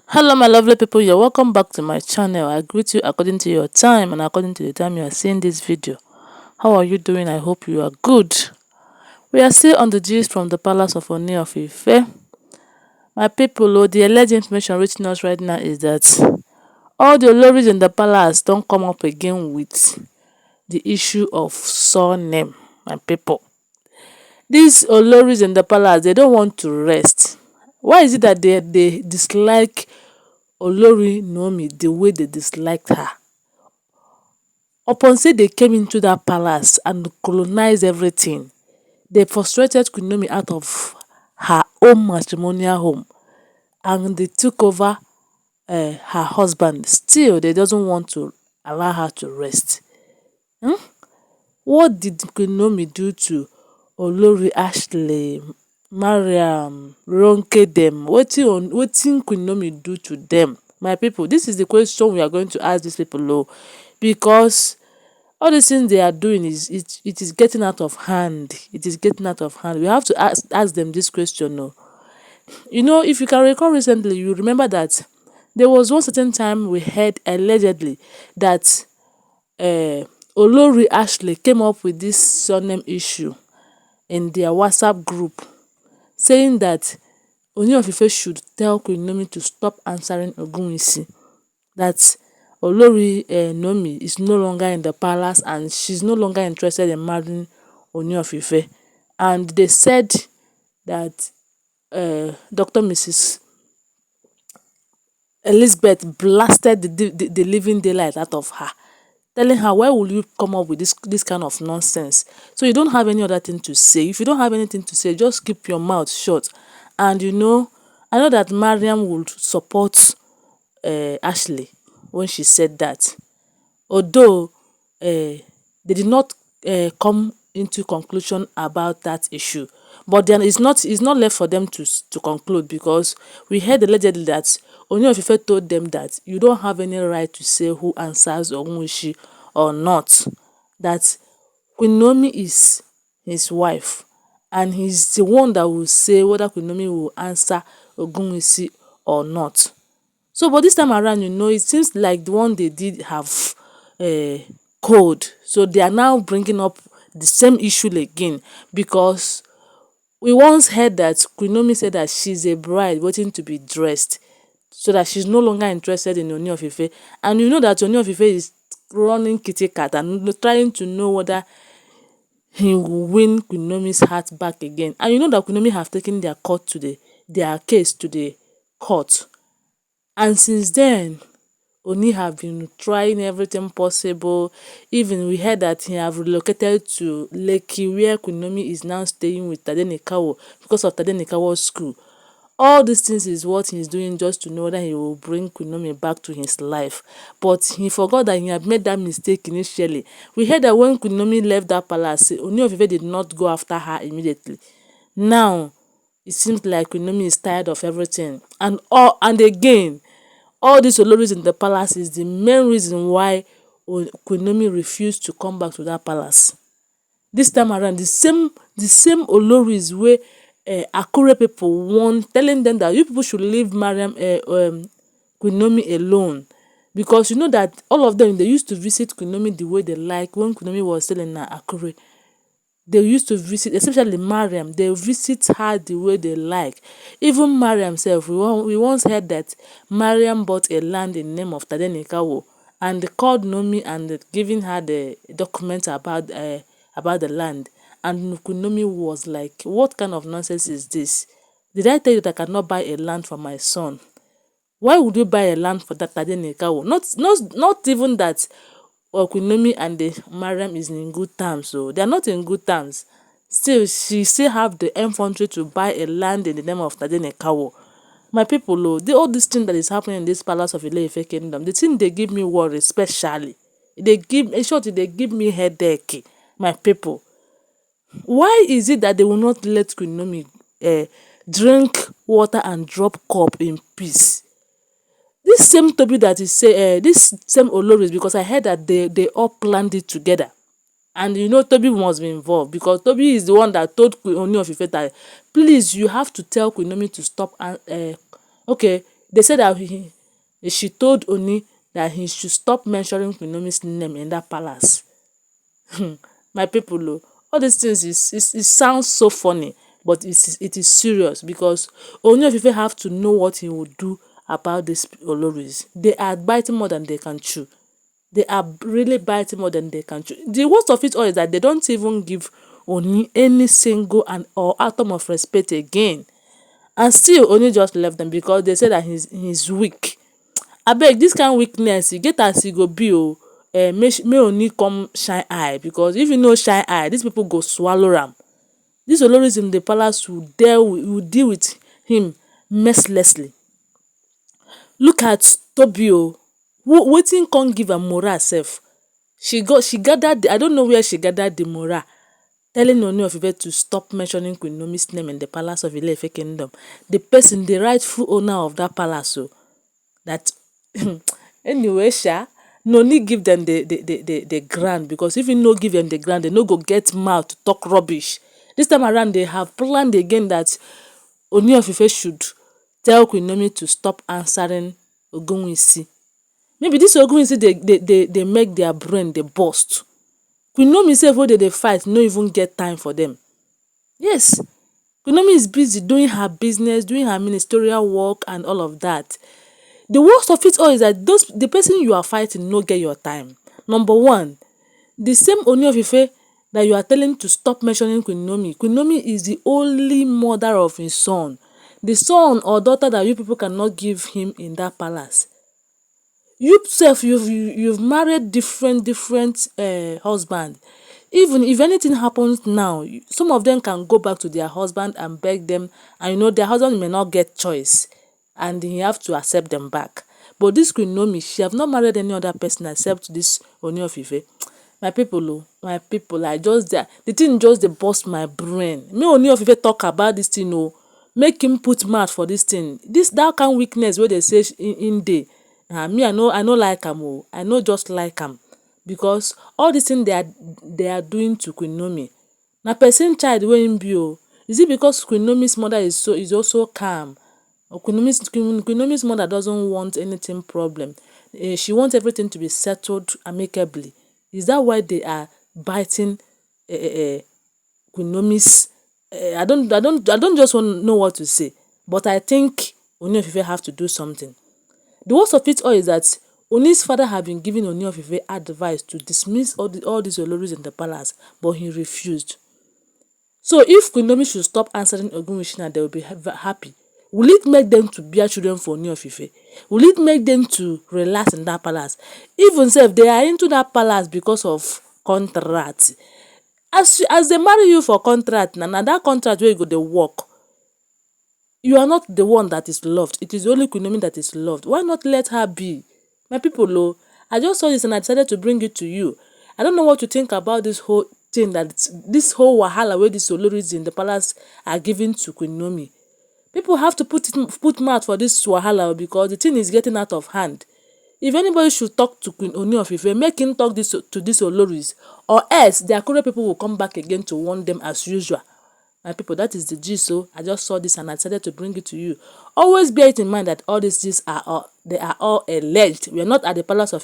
Hello my lovely people, you're welcome back to my channel. I greet you according to your time and according to the time you are seeing this video. How are you doing? I hope you are good. We are still on the gist from the palace of Ooni of Ife. My people, the alleged information reaching us right now is that all the oloris in the palace don't come up again with the issue of surname. My people, these oloris in the palace, they don't want to rest. Why is it that they dislike Olori Naomi the way they disliked her? Upon say they came into that palace and colonized everything, they frustrated Queen Naomi out of her own matrimonial home and they took over her husband. Still, they doesn't want to allow her to rest. What did Queen Naomi do to Olori, Ashley, Mariam, Ronke dem? Wetin Queen Naomi do to them? My people, this is the question we are going to ask these people because all these things they are doing it is getting out of hand. It is getting out of hand. We have to ask them this question. If you can recall recently, you remember that there was one certain time we heard allegedly that Olori Ashley came up with this surname issue in their WhatsApp group, saying that Ooni of Ife should tell Queen Naomi to stop answering Ogunwusi, that Olori Naomi is no longer in the palace and she's no longer interested in marrying Ooni of Ife. And they said that Dr. Mrs. Elizabeth blasted the living daylight out of her, telling her, why will you come up with this kind of nonsense? So you don't have any other thing to say. If you don't have anything to say, just keep your mouth shut. And I know that Mariam would support Ashley when she said that. Although they did not come into conclusion about that issue. But then it's not left for them to conclude, because we heard allegedly that Ooni of Ife told them that you don't have any right to say who answers Ogunwusi or not. That Queen Naomi is his wife and he's the one that will say whether Queen Naomi will answer Ogunwusi or not. So but this time around, it seems like the one they did have code. So they are now bringing up the same issue again, because we once heard that Queen Naomi said that she's a bride waiting to be dressed, so that she's no longer interested in Ooni of Ife. And you know that Ooni of Ife is running kitty cat and trying to know whether he will win Queen Naomi's heart back again. And you know that Queen Naomi have taken their case to the court. And since then, Ooni have been trying everything possible. Even we heard that he have relocated to Lekki, where Queen Naomi is now staying with Tadenikawo because of Tadenikawo's school. All these things is what he's doing just to know that he will bring Queen Naomi back to his life. But he forgot that he had made that mistake initially. We heard that when Queen Naomi left that palace, Ooni of Ife did not go after her immediately. Now, it seems like Queen Naomi is tired of everything. And again, all these oloris in the palace is the main reason why Queen Naomi refused to come back to that palace. This time around, the same oloris wey Akure people want, telling them that you people should leave Queen Naomi alone, because you know that all of them, they used to visit Queen Naomi the way they like. When Queen Naomi was still in Akure, they used to visit, especially Mariam, they visit her the way they like. Even Mariam sef, we once heard that Mariam bought a land in the name of Tadenikawo and they called Naomi and giving her the documents about the land. And Queen Naomi was like, what kind of nonsense is this? Did I tell you that I cannot buy a land for my son? Why would you buy a land for that Tadenikawo? Not even that Queen Naomi and the Mariam is in good terms. So they are not in good terms. Still, she still have the infantry to buy a land in the name of Tadenikawo. My people, all this thing that is happening in this palace of Ile-Ife kingdom, the thing they give me worry, especially. In short, they give me headache, my people. Why is it that they will not let Queen Naomi drink water and drop cup in peace? This same tobi that is this same oloris, because I heard that they all planned it together. And Tobi must be involved, because Tobi is the one that told Queen Ooni of Ife that please, you have to tell Queen Naomi to stop. Okay, They said that she told Oni that he should stop mentioning Queen Naomi's name in that palace. My people, all these things it sounds so funny, but it is serious, because Ooni of Ife have to know what he will do about these oloris. They are biting more than they can chew. They are really biting more than they can chew. The worst of it all is that they don't even give Oni any single and or atom of respect again. And still Oni just left them because they say that he's weak. Abeg, this kind weakness e get as e go be o. Make Ooni come shine eye, because if you no shine eye, these people go swallow am. These oloris in the palace will deal with him mercilessly. Look at Tobi o. Wetin come give am morale sef? She gathered, I don't know where she gathered the morale, telling Ooni of Ife to stop mentioning Queen Naomi's name in the palace of Ile-Ife kingdom. The person, the rightful owner of that palace, that anyway no need give them the ground, because if you no give them the ground, they no go get mouth to talk rubbish. This time around they have planned again that Ooni of Ife should tell Queen Naomi to stop answering Ogunwusi. Maybe this Ogunwusi they make their brain dey burst. Queen Naomi sef wey dey fight no even get time for them. Yes, Queen Naomi is busy doing her business, doing her ministerial work and all of that. The worst of it all is that the person you are fighting no get your time. Number one, the same Ooni of Ife that you are telling to stop mentioning Queen Naomi is the only mother of his son. The son or daughter that you people cannot give him in that palace. You sef, you've married different husband. Even if anything happens now, some of them can go back to their husband and beg them, and their husband may not get choice, and he have to accept them back. But this Queen Naomi, she have not married any other person except this Ooni of Ife. My people, the thing just dey burst my brain. Make Ooni of Ife talk about this thing, make him put mouth for this thing. That kind weakness wey they say in dey. Me, I no like am. I no just like am, because all this thing they are doing to Queen Naomi. Na person child wey im be o. Is it because Queen Naomi's mother is also calm? Or Queen Naomi's mother doesn't want anything problem. She wants everything to be settled amicably. Is that why they are biting Queen Naomi's? I don't just want know what to say, but I think Ooni of Ife have to do something. The worst of it all is that Ooni's father have been giving Ooni of Ife advice to dismiss all these oloris in the palace, but he refused. So if Queen Naomi should stop answering Ogunwusi now, they will be happy. Will it make them to bear children for Ooni of Ife? Will it make them to relax in that palace? Even if they are into that palace because of contract. As they marry you for contract, na that contract where you go dey work. You are not the one that is loved. It is only Queen Naomi that is loved. Why not let her be? My people, I just saw this and I decided to bring it to you. I don't know what you think about this whole thing, this whole wahala where these oloris in the palace are giving to Queen Naomi. People have to put mouth for this wahala, because the thing is getting out of hand. If anybody should talk to Queen Ooni of Ife, make him talk to these oloris, or else their Akure people will come back again to warn them as usual. My people, that is the gist. So I just saw this and I decided to bring it to you. Always bear it in mind that all these are all alleged. We are not at the palace of